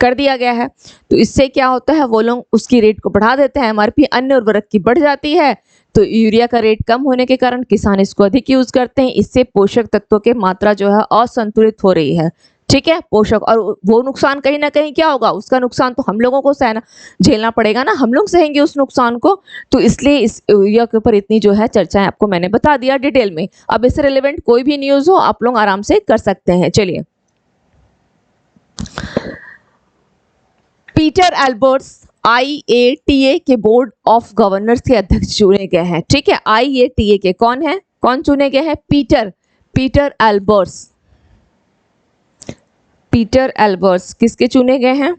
कर दिया गया है। तो इससे क्या होता है, वो लोग उसकी रेट को बढ़ा देते हैं, एमआरपी अन्य उर्वरक की बढ़ जाती है, तो यूरिया का रेट कम होने के कारण किसान इसको अधिक यूज करते हैं। इससे पोषक तत्वों की मात्रा जो है असंतुलित हो रही है, ठीक है, पोषक, और वो नुकसान कहीं ना कहीं क्या होगा, उसका नुकसान तो हम लोगों को सहना झेलना पड़ेगा ना, हम लोग सहेंगे उस नुकसान को। तो इसलिए इस यूरिया के ऊपर इतनी जो है चर्चाएं आपको मैंने बता दिया डिटेल में। अब इससे रिलेवेंट कोई भी न्यूज हो आप लोग आराम से कर सकते हैं। चलिए, पीटर एल्बर्ट्स IATA के बोर्ड ऑफ गवर्नर्स के अध्यक्ष चुने गए हैं, ठीक है। IATA के कौन चुने गए हैं, पीटर एल्बर्ट्स किसके चुने गए हैं,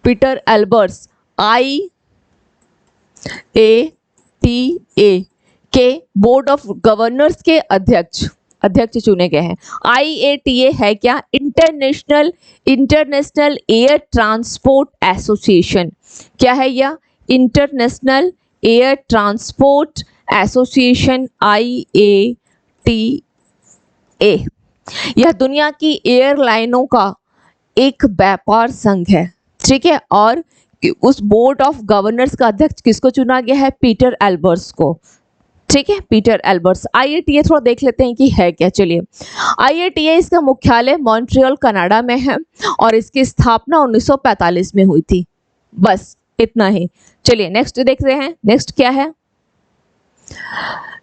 पीटर एल्बर्ट्स IATA के बोर्ड ऑफ गवर्नर्स के अध्यक्ष चुने गए हैं। IATA है क्या, इंटरनेशनल एयर ट्रांसपोर्ट एसोसिएशन। क्या है यह, international air transport association IATA। यह दुनिया की एयरलाइनों का एक व्यापार संघ है, ठीक है। और उस बोर्ड ऑफ गवर्नर्स का अध्यक्ष किसको चुना गया है, पीटर एल्बर्ट्स को, ठीक है, पीटर एल्बर्ट्स। IATA थोड़ा देख लेते हैं कि है क्या। चलिए, IATA इसका मुख्यालय मॉन्ट्रियल कनाडा में है और इसकी स्थापना 1945 में हुई थी, बस इतना ही। चलिए नेक्स्ट देखते हैं, नेक्स्ट क्या है।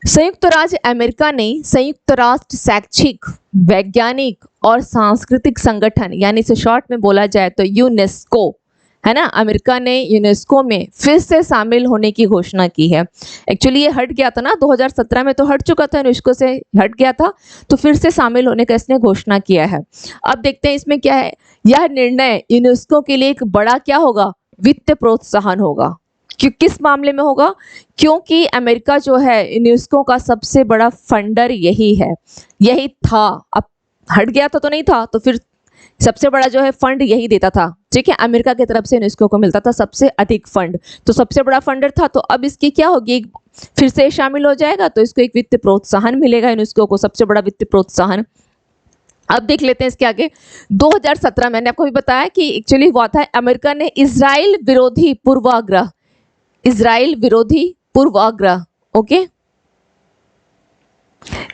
संयुक्त राज्य अमेरिका ने संयुक्त राष्ट्र शैक्षिक, वैज्ञानिक और सांस्कृतिक संगठन, यानी इसे शॉर्ट में बोला जाए तो यूनेस्को, है ना, अमेरिका ने यूनेस्को में फिर से शामिल होने की घोषणा की है। एक्चुअली ये हट गया था ना, 2017 में तो हट चुका था, यूनेस्को से हट गया था, तो फिर से शामिल होने का इसने घोषणा किया है। अब देखते हैं इसमें क्या है। यह निर्णय यूनेस्को के लिए एक बड़ा क्या होगा, वित्त प्रोत्साहन होगा। किस मामले में होगा, क्योंकि अमेरिका जो है यूनेस्को का सबसे बड़ा फंडर यही था। अब हट गया था तो नहीं था, तो फिर सबसे बड़ा जो है फंड यही देता था, ठीक है, अमेरिका की तरफ से यूनेस्को को मिलता था सबसे अधिक फंड, तो सबसे बड़ा फंडर था। तो अब इसकी क्या होगी, फिर से शामिल हो जाएगा तो इसको एक वित्त प्रोत्साहन मिलेगा, यूनेस्को को सबसे बड़ा वित्त प्रोत्साहन। अब देख लेते हैं इसके आगे। 2017 मैंने आपको भी बताया कि एक्चुअली हुआ था, अमेरिका ने इजराइल विरोधी पूर्वाग्रह, ओके,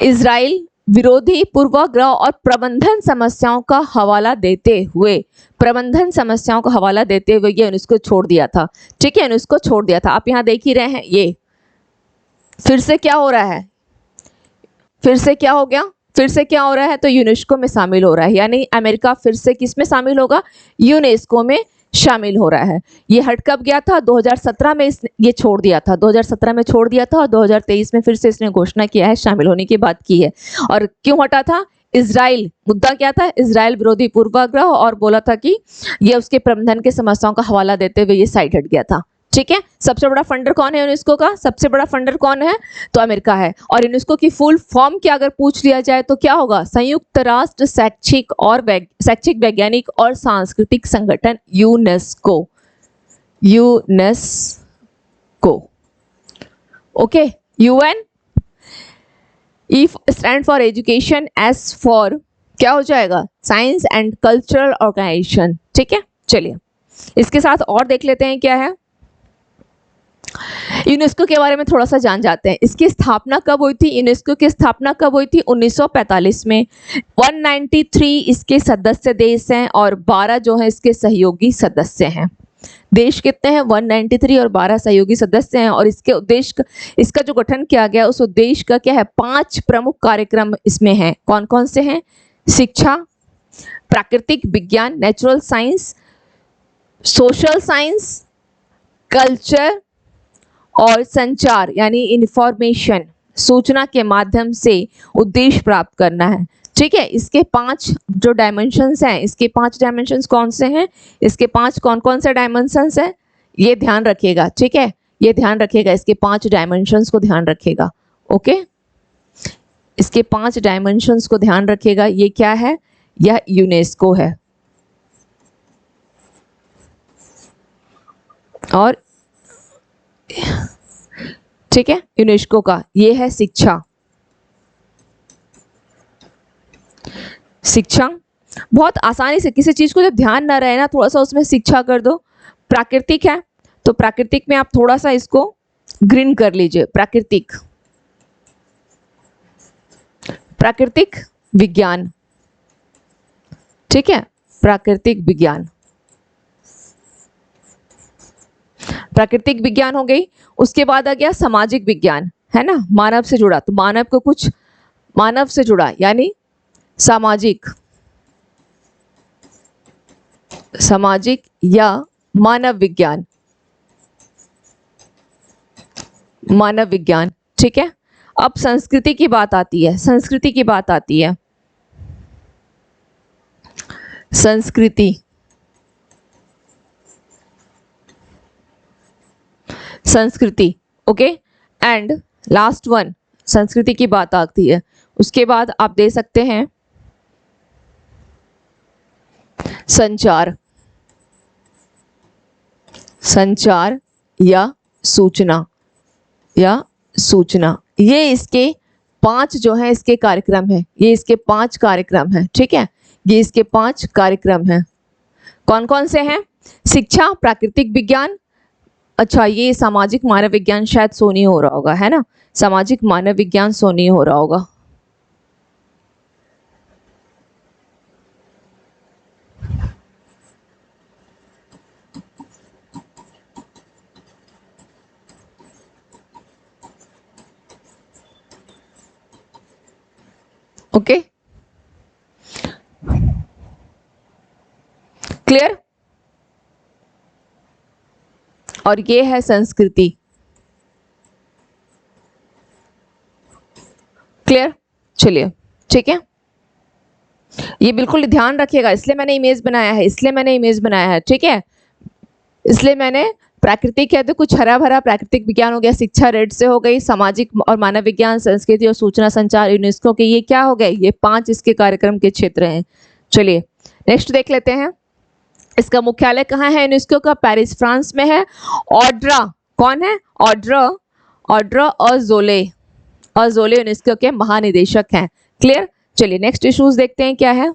इजराइल विरोधी पूर्वाग्रह और प्रबंधन समस्याओं का हवाला देते हुए ये यूनेस्को छोड़ दिया था, ठीक है, यूनेस्को छोड़ दिया था। आप यहाँ देख ही रहे हैं, ये फिर से क्या हो रहा है, फिर से क्या हो रहा है, तो यूनेस्को में शामिल हो रहा है, यानी अमेरिका फिर से किस में शामिल होगा, यूनेस्को में शामिल हो रहा है। ये हट कब गया था, 2017 में ये छोड़ दिया था, 2017 में छोड़ दिया था और 2023 में फिर से इसने घोषणा किया है, शामिल होने की बात की है। और क्यों हटा था, इजराइल, मुद्दा क्या था, इजराइल विरोधी पूर्वाग्रह, और बोला था कि ये उसके प्रबंधन के समस्याओं का हवाला देते हुए ये साइड हट गया था, ठीक है। सबसे बड़ा फंडर कौन है यूनेस्को का, सबसे बड़ा फंडर कौन है, तो अमेरिका है। और यूनेस्को की फुल फॉर्म क्या अगर पूछ लिया जाए तो क्या होगा, संयुक्त राष्ट्र शैक्षिक, वैज्ञानिक और सांस्कृतिक संगठन, UNESCO, okay. UN, E stand for education, S for क्या हो जाएगा, साइंस एंड कल्चरल ऑर्गेनाइजेशन, ठीक है। चलिए इसके साथ और देख लेते हैं क्या है। यूनेस्को के बारे में थोड़ा सा जान जाते हैं। इसकी स्थापना कब हुई थी, यूनेस्को की स्थापना कब हुई थी, 1945 में। 193 इसके सदस्य देश हैं और 12 जो है इसके सहयोगी सदस्य हैं। देश कितने हैं, 193 और 12 सहयोगी सदस्य हैं। और इसके उद्देश्य, इसका जो गठन किया गया उस उद्देश्य का क्या है, 5 प्रमुख कार्यक्रम इसमें हैं। कौन कौन से हैं, शिक्षा, प्राकृतिक विज्ञान, natural science, social science, culture और संचार, यानी इंफॉर्मेशन, सूचना के माध्यम से उद्देश्य प्राप्त करना है, ठीक है। इसके 5 जो डायमेंशंस हैं, इसके 5 डायमेंशंस कौन से हैं, इसके 5 कौन कौन से डायमेंशंस हैं, ये ध्यान रखिएगा, ठीक है, ये ध्यान रखिएगा, इसके 5 डायमेंशंस को ध्यान रखिएगा, ओके। इसके 5 डायमेंशंस को ध्यान रखिएगा। ये क्या है, यह यूनेस्को है, और ठीक है, यूनेस्को का ये है शिक्षा। शिक्षा बहुत आसानी से, किसी चीज को जब ध्यान ना रहे ना, थोड़ा सा उसमें शिक्षा कर दो। प्राकृतिक है तो प्राकृतिक में आप थोड़ा सा इसको ग्रीन कर लीजिए, प्राकृतिक, प्राकृतिक विज्ञान, ठीक है, प्राकृतिक विज्ञान, प्राकृतिक विज्ञान हो गई। उसके बाद आ गया सामाजिक विज्ञान, है ना, मानव से जुड़ा, तो मानव को कुछ मानव से जुड़ा यानी सामाजिक, सामाजिक या मानव विज्ञान, मानव विज्ञान, ठीक है। अब संस्कृति की बात आती है, संस्कृति की बात आती है, संस्कृति, संस्कृति, ओके। एंड लास्ट वन, संस्कृति की बात आती है, उसके बाद आप दे सकते हैं संचार, संचार या सूचना, या सूचना। ये इसके 5 जो है इसके कार्यक्रम है, ये इसके 5 कार्यक्रम है, ठीक है, ये इसके 5 कार्यक्रम हैं। कौन कौन से हैं? शिक्षा, प्राकृतिक विज्ञान, अच्छा ये सामाजिक मानव विज्ञान शायद सो नहीं हो रहा होगा, है ना, सामाजिक मानव विज्ञान सो नहीं हो रहा होगा। Okay, clear. और ये है संस्कृति, क्लियर। चलिए, ठीक है, ये बिल्कुल ध्यान रखिएगा, इसलिए मैंने इमेज बनाया है, इसलिए मैंने इमेज बनाया है, ठीक है, इसलिए मैंने प्राकृतिक है तो कुछ हरा भरा प्राकृतिक विज्ञान हो गया, शिक्षा रेड से हो गई, सामाजिक और मानव विज्ञान, संस्कृति और सूचना संचार यूनेस्को के, ये क्या हो गए, ये 5 इसके कार्यक्रम के क्षेत्र हैं। चलिए नेक्स्ट देख लेते हैं, इसका मुख्यालय कहाँ है यूनेस्को का? पेरिस फ्रांस में है। ऑड्रा, कौन है? ऑड्रा, ऑड्रा अज़ोले, अज़ोले यूनेस्को के महानिदेशक हैं, क्लियर। चलिए नेक्स्ट इश्यूज देखते हैं क्या है।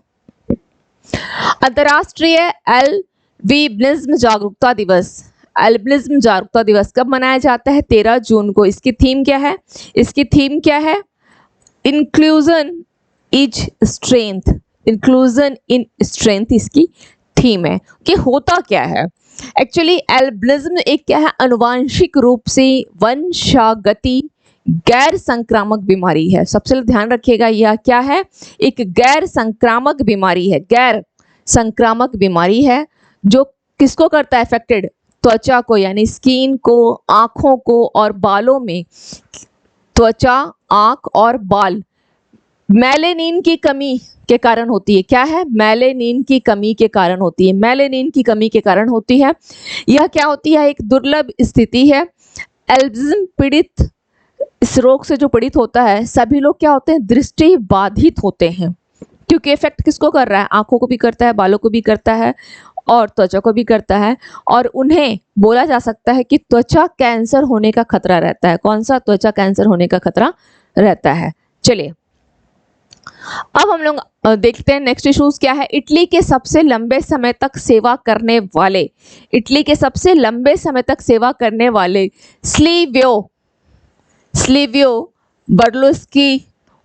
अंतर्राष्ट्रीय एल्बिनिज्म जागरूकता दिवस, एल्बिनिज्म जागरूकता दिवस कब मनाया जाता है? 13 जून को। इसकी थीम क्या है? इसकी थीम क्या है? Inclusion is strength, inclusion in strength इसकी थीम है। कि होता क्या है एक्चुअली? एल्बिनिज्म एक क्या है? अनुवांशिक रूप से वंशागति गैर संक्रामक बीमारी है। सबसे ध्यान रखिएगा, यह क्या है? एक गैर संक्रामक बीमारी है, गैर संक्रामक बीमारी है जो किसको करता है अफेक्टेड? त्वचा को, यानी स्किन को, आंखों को और बालों में, त्वचा, आंख और बाल, मेलेनिन की कमी के कारण होती है। क्या है? मेलेनिन की कमी के कारण होती है, मेलेनिन की कमी के कारण होती है। यह क्या होती है? एक दुर्लभ स्थिति है। एल्बिनिज्म पीड़ित, इस रोग से जो पीड़ित होता है, सभी लोग क्या होते हैं? दृष्टि बाधित होते हैं, क्योंकि इफेक्ट किसको कर रहा है? आंखों को भी करता है, बालों को भी करता है और त्वचा को भी करता है। और उन्हें बोला जा सकता है कि त्वचा कैंसर होने का खतरा रहता है। कौन सा? त्वचा कैंसर होने का खतरा रहता है। चलिए अब हम लोग देखते हैं नेक्स्ट इश्यूज क्या है। इटली के सबसे लंबे समय तक सेवा करने वाले, इटली के सबसे लंबे समय तक सेवा करने वाले सिल्वियो, सिल्वियो बर्लुस्की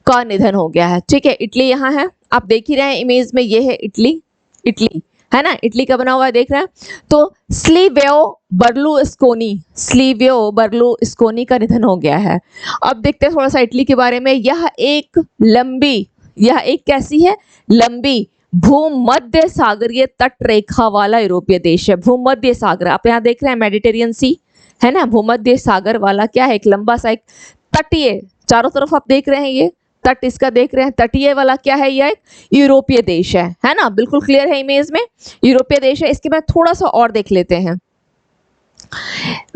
का निधन हो गया है, ठीक है। इटली यहाँ है, आप देख ही रहे हैं इमेज में, ये है इटली, इटली है ना, इटली का बना हुआ है, देख रहे हैं। तो सिल्वियो बर्लुस्कोनी, सिल्वियो बर्लुस्कोनी का निधन हो गया है। अब देखते हैं थोड़ा सा इटली के बारे में। यह एक लंबी, यह एक कैसी है? लंबी भूमध्य सागरीय तट रेखा वाला यूरोपीय देश है। भूमध्य सागर, आप यहाँ देख रहे हैं मेडिटेरियन सी है ना, भूमध्य सागर वाला क्या है? एक लंबा सा एक तटीय, चारों तरफ आप देख रहे हैं ये तट इसका देख रहे हैं, तटीय वाला क्या है? यह एक यूरोपीय देश है ना, बिल्कुल क्लियर है इमेज में, यूरोपीय देश है। इसके बाद थोड़ा सा और देख लेते हैं।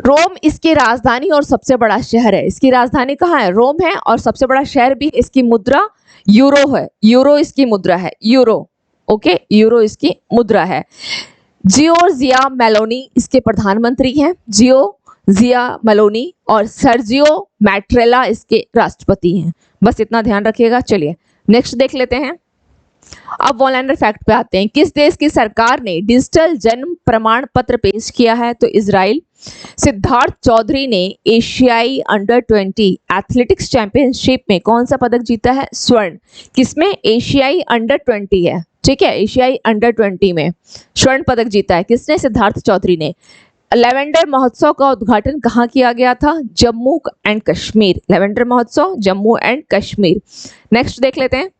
रोम इसकी राजधानी और सबसे बड़ा शहर है। इसकी राजधानी कहाँ है? रोम है, और सबसे बड़ा शहर भी। इसकी मुद्रा यूरो है, यूरो इसकी मुद्रा है, यूरो, ओके, यूरो इसकी मुद्रा है। जियोर्जिया मेलोनी इसके प्रधानमंत्री हैं, जियोर्जिया मेलोनी, और सर्जियो मैट्रेला इसके राष्ट्रपति हैं। बस इतना ध्यान रखिएगा। चलिए नेक्स्ट देख लेते हैं। अब वॉलेंडर फैक्ट पे आते हैं। किस देश की सरकार ने डिजिटल जन्म प्रमाण पत्र पेश किया है? तो इजराइल। सिद्धार्थ चौधरी ने एशियाई अंडर 20 एथलेटिक्स चैंपियनशिप में कौन सा पदक जीता है? स्वर्ण। किसमें? एशियाई अंडर 20 है, ठीक है, एशियाई अंडर 20 में स्वर्ण पदक जीता है। किसने? सिद्धार्थ चौधरी ने। लेवेंडर महोत्सव का उद्घाटन कहाँ किया गया था? जम्मू एंड कश्मीर। लेवेंडर महोत्सव जम्मू एंड कश्मीर। नेक्स्ट देख लेते हैं।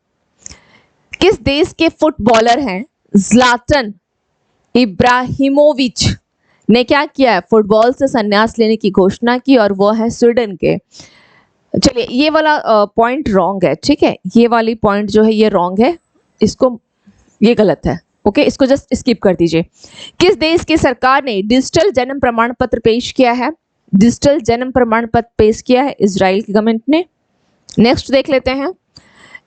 किस देश के फुटबॉलर हैं ज़्लातन इब्राहिमोविच ने क्या किया है? फुटबॉल से संन्यास लेने की घोषणा की, और वो है स्वीडन के। चलिए ये वाला पॉइंट रॉन्ग है, ठीक है, ये वाली पॉइंट जो है ये रॉन्ग है, इसको, ये गलत है, ओके, इसको जस्ट स्किप कर दीजिए। किस देश की सरकार ने डिजिटल जन्म प्रमाण पत्र पेश किया है? डिजिटल जन्म प्रमाण पत्र पेश किया है इजराइल की गवर्नमेंट ने। नेक्स्ट देख लेते हैं।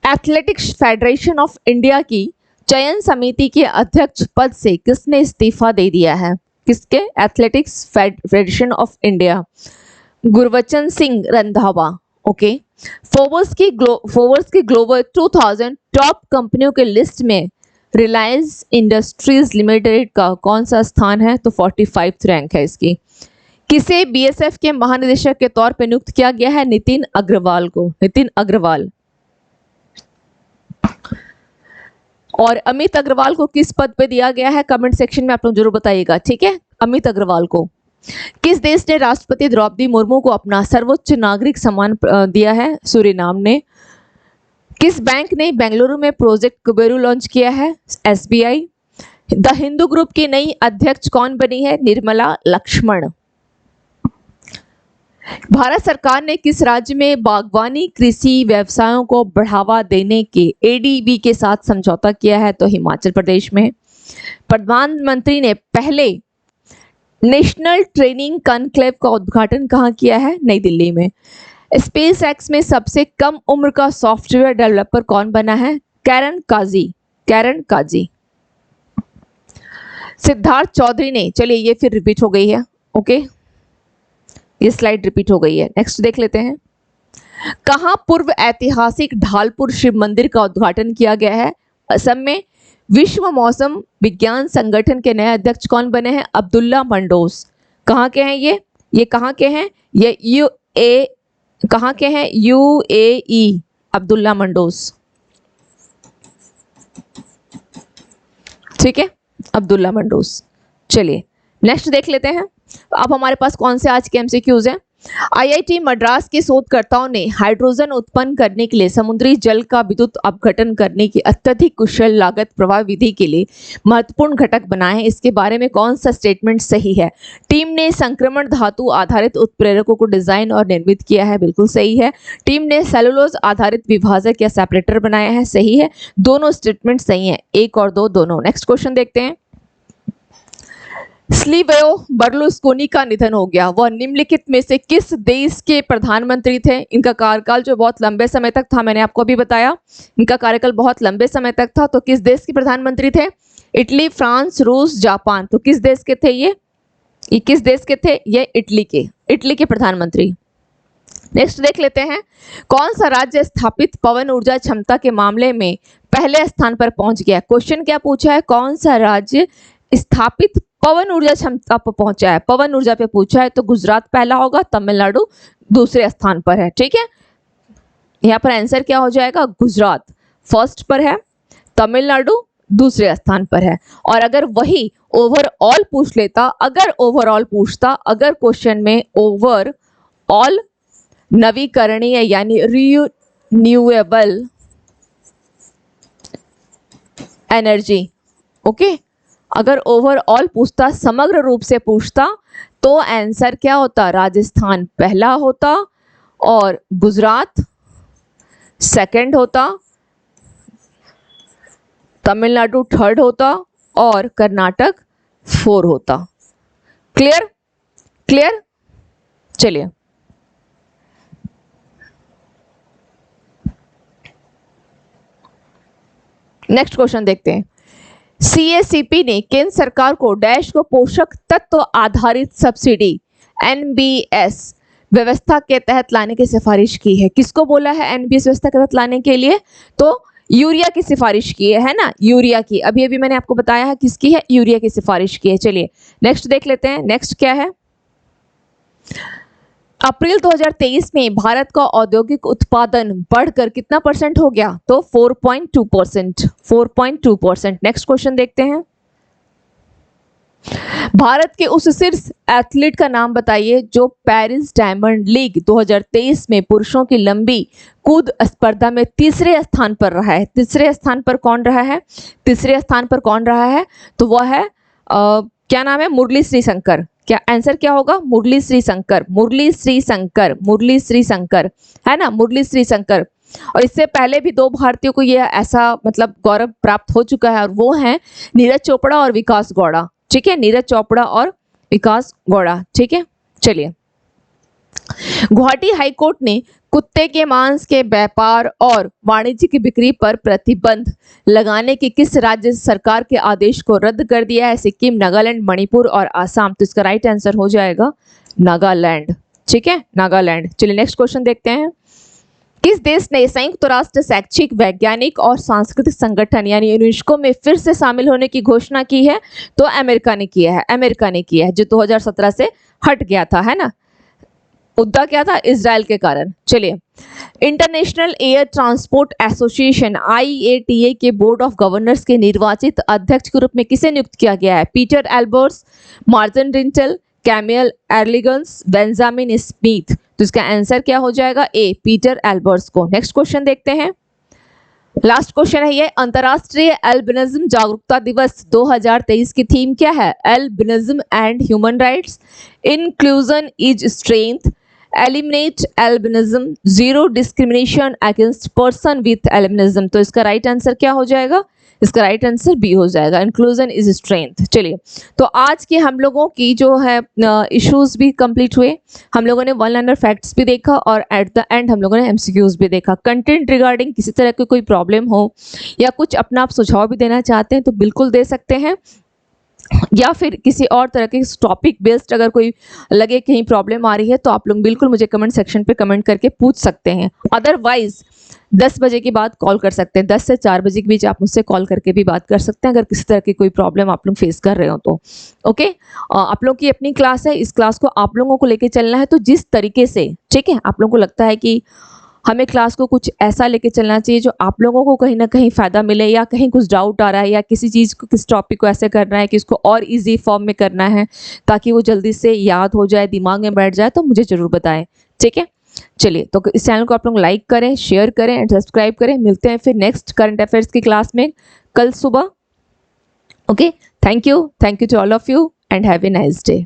एथलेटिक्स फेडरेशन ऑफ इंडिया की चयन समिति के अध्यक्ष पद से किसने इस्तीफा दे दिया है? किसके? Athletics federation of India, Gurbachan Singh Randhawa, okay. Forbes की ग्लोबल 2000 टॉप कंपनियों के लिस्ट में रिलायंस इंडस्ट्रीज लिमिटेड का कौन सा स्थान है? तो 45 रैंक है इसकी। किसे बीएसएफ के महानिदेशक के तौर पर नियुक्त किया गया है? नितिन अग्रवाल को, नितिन अग्रवाल। और अमित अग्रवाल को किस पद पे दिया गया है? कमेंट सेक्शन में आप लोग जरूर बताइएगा, ठीक है, अमित अग्रवाल को। किस देश ने राष्ट्रपति द्रौपदी मुर्मू को अपना सर्वोच्च नागरिक सम्मान दिया है? सूरीनाम ने। किस बैंक ने बेंगलुरु में प्रोजेक्ट कुबेरू लॉन्च किया है? एसबीआई। द हिंदू ग्रुप की नई अध्यक्ष कौन बनी है? निर्मला लक्ष्मण। भारत सरकार ने किस राज्य में बागवानी कृषि व्यवसायों को बढ़ावा देने के एडीबी के साथ समझौता किया है? तो हिमाचल प्रदेश में। प्रधानमंत्री ने पहले नेशनल ट्रेनिंग कॉन्क्लेव का उद्घाटन कहाँ किया है? नई दिल्ली में। स्पेस एक्स में सबसे कम उम्र का सॉफ्टवेयर डेवलपर कौन बना है? कैरन काजी, कैरन काजी। सिद्धार्थ चौधरी ने, चलिए ये फिर रिपीट हो गई है, ओके, ये स्लाइड रिपीट हो गई है। नेक्स्ट देख लेते हैं। कहां पूर्व ऐतिहासिक ढालपुर शिव मंदिर का उद्घाटन किया गया है? असम में। विश्व मौसम विज्ञान संगठन के नए अध्यक्ष कौन बने हैं? अब्दुल्ला मंडोस। कहां के हैं ये कहां के हैं? ये कहां के हैं? यूएई, अब्दुल्ला मंडोस, ठीक है, अब्दुल्ला मंडोस। चलिए नेक्स्ट देख लेते हैं। अब हमारे पास कौन से आज के एमसीक्यूज हैं। आईआईटी मद्रास के शोधकर्ताओं ने हाइड्रोजन उत्पन्न करने के लिए समुद्री जल का विद्युत अपघटन करने की अत्यधिक कुशल लागत प्रवाह विधि के लिए महत्वपूर्ण घटक बनाए हैं। इसके बारे में कौन सा स्टेटमेंट सही है? टीम ने संक्रमण धातु आधारित उत्प्रेरकों को डिजाइन और निर्मित किया है, बिल्कुल सही है। टीम ने सेलुलोज आधारित विभाजक या सेपरेटर बनाया है, सही है। दोनों स्टेटमेंट सही है, 1 और 2 दोनों। नेक्स्ट क्वेश्चन देखते हैं। सिल्वियो बर्लुस्कोनी का निधन हो गया। वह निम्नलिखित में से किस देश के प्रधानमंत्री थे? इनका कार्यकाल जो बहुत लंबे समय तक था, मैंने आपको अभी बताया, इनका कार्यकाल बहुत लंबे समय तक था। तो किस देश के प्रधानमंत्री थे? इटली, फ्रांस, रूस, जापान। तो किस देश के थे ये किस देश के थे? ये इटली के प्रधानमंत्री। नेक्स्ट देख लेते हैं। कौन सा राज्य स्थापित पवन ऊर्जा क्षमता के मामले में पहले स्थान पर पहुंच गया? क्वेश्चन क्या पूछा है? कौन सा राज्य स्थापित पवन ऊर्जा क्षमता पर पहुंचा है? पवन ऊर्जा पे पूछा है, तो गुजरात पहला होगा, तमिलनाडु दूसरे स्थान पर है, ठीक है। यहाँ पर आंसर क्या हो जाएगा? गुजरात फर्स्ट पर है, तमिलनाडु दूसरे स्थान पर है। और अगर वही ओवरऑल पूछ लेता, अगर क्वेश्चन में ओवरऑल नवीकरणीय यानी रिन्यूएबल एनर्जी, ओके, अगर ओवरऑल पूछता, समग्र रूप से पूछता, तो आंसर क्या होता? राजस्थान पहला होता और गुजरात सेकंड होता, तमिलनाडु थर्ड होता और कर्नाटक 4 होता। क्लियर? चलिए नेक्स्ट क्वेश्चन देखते हैं। सीएसीपी ने केंद्र सरकार को डैश को पोषक तत्व आधारित सब्सिडी एनबीएस व्यवस्था के तहत लाने की सिफारिश की है। किसको बोला है एनबीएस व्यवस्था के तहत लाने के लिए? तो यूरिया की सिफारिश की है ना, यूरिया की। अभी अभी मैंने आपको बताया है किसकी है, यूरिया की सिफारिश की है। चलिए नेक्स्ट देख लेते हैं। नेक्स्ट क्या है? अप्रैल 2023 में भारत का औद्योगिक उत्पादन बढ़कर कितना परसेंट हो गया? तो 4.2%। 4.2%। नेक्स्ट क्वेश्चन देखते हैं। भारत के उस शीर्ष एथलीट का नाम बताइए जो पेरिस डायमंड लीग 2023 में पुरुषों की लंबी कूद स्पर्धा में तीसरे स्थान पर रहा है। तीसरे स्थान पर कौन रहा है? तीसरे स्थान पर कौन रहा है? तो वह है क्या नाम है? मुरली श्रीशंकर। क्या आंसर क्या होगा? मुरली श्रीशंकर। मुरली श्रीशंकर। मुरली श्रीशंकर है ना, मुरली श्रीशंकर। और इससे पहले भी 2 भारतीयों को यह ऐसा मतलब गौरव प्राप्त हो चुका है और वो हैं नीरज चोपड़ा और विकास गौड़ा। ठीक है, नीरज चोपड़ा और विकास गौड़ा। ठीक है, चलिए। गुवाहाटी हाईकोर्ट ने कुत्ते के मांस के व्यापार और वाणिज्यिक बिक्री पर प्रतिबंध लगाने के किस राज्य सरकार के आदेश को रद्द कर दिया है? सिक्किम, नागालैंड, मणिपुर और आसाम। तो इसका राइट आंसर हो जाएगा नागालैंड। ठीक है, नागालैंड। चलिए नेक्स्ट क्वेश्चन देखते हैं। किस देश ने संयुक्त राष्ट्र शैक्षिक, वैज्ञानिक और सांस्कृतिक संगठन यानी यूनेस्को में फिर से शामिल होने की घोषणा की है? तो अमेरिका ने किया है। अमेरिका ने किया है, जो 2017 से हट गया था, है ना। मुद्दा क्या था? इजराइल के कारण। चलिए, international air transport association IATA के बोर्ड ऑफ गवर्नर्स के निर्वाचित अध्यक्ष के रूप में किसे नियुक्त किया गया है? Peter Elbers, Martin Rintal, Camiel Eurlings, Benjamin Smith. तो इसका आंसर क्या हो जाएगा? ए, पीटर एल्बर्ट्स को। नेक्स्ट क्वेश्चन देखते हैं। लास्ट क्वेश्चन है ये, अंतरराष्ट्रीय एल्बिनिज्म जागरूकता दिवस 2023 की थीम क्या है? Albinism and human rights, inclusion is strength, eliminate albinism, zero discrimination against person with albinism. तो इसका राइट आंसर क्या हो जाएगा? इसका राइट आंसर बी हो जाएगा, इंक्लूजन इज स्ट्रेंथ। चलिए, तो आज के हम लोगों की जो है इश्यूज भी कंप्लीट हुए। हम लोगों ने 1-लाइनर फैक्ट्स भी देखा और एट द एंड हम लोगों ने MCQs भी देखा। कंटेंट रिगार्डिंग किसी तरह की कोई प्रॉब्लम हो या कुछ अपना आप सुझाव भी देना चाहते हैं तो बिल्कुल दे सकते हैं, या फिर किसी और तरह के टॉपिक बेस्ड अगर कोई लगे कहीं प्रॉब्लम आ रही है तो आप लोग बिल्कुल मुझे कमेंट सेक्शन पे कमेंट करके पूछ सकते हैं। अदरवाइज 10 बजे के बाद कॉल कर सकते हैं। 10 से 4 बजे के बीच आप मुझसे कॉल करके भी बात कर सकते हैं अगर किसी तरह की कोई प्रॉब्लम आप लोग फेस कर रहे हो तो। ओके, आप लोग की अपनी क्लास है, इस क्लास को आप लोगों को लेके चलना है। तो जिस तरीके से, ठीक है, आप लोगों को लगता है कि हमें क्लास को कुछ ऐसा लेके चलना चाहिए जो आप लोगों को कहीं ना कहीं फ़ायदा मिले, या कहीं कुछ डाउट आ रहा है या किसी चीज़ को, किस टॉपिक को ऐसे करना है कि इसको और इजी फॉर्म में करना है ताकि वो जल्दी से याद हो जाए, दिमाग में बैठ जाए, तो मुझे ज़रूर बताएं। ठीक है, चलिए, तो इस चैनल को आप लोग लाइक करें, शेयर करें एंड सब्सक्राइब करें। मिलते हैं फिर नेक्स्ट करंट अफेयर्स की क्लास में कल सुबह। Okay, thank you to all of you and have a nice day.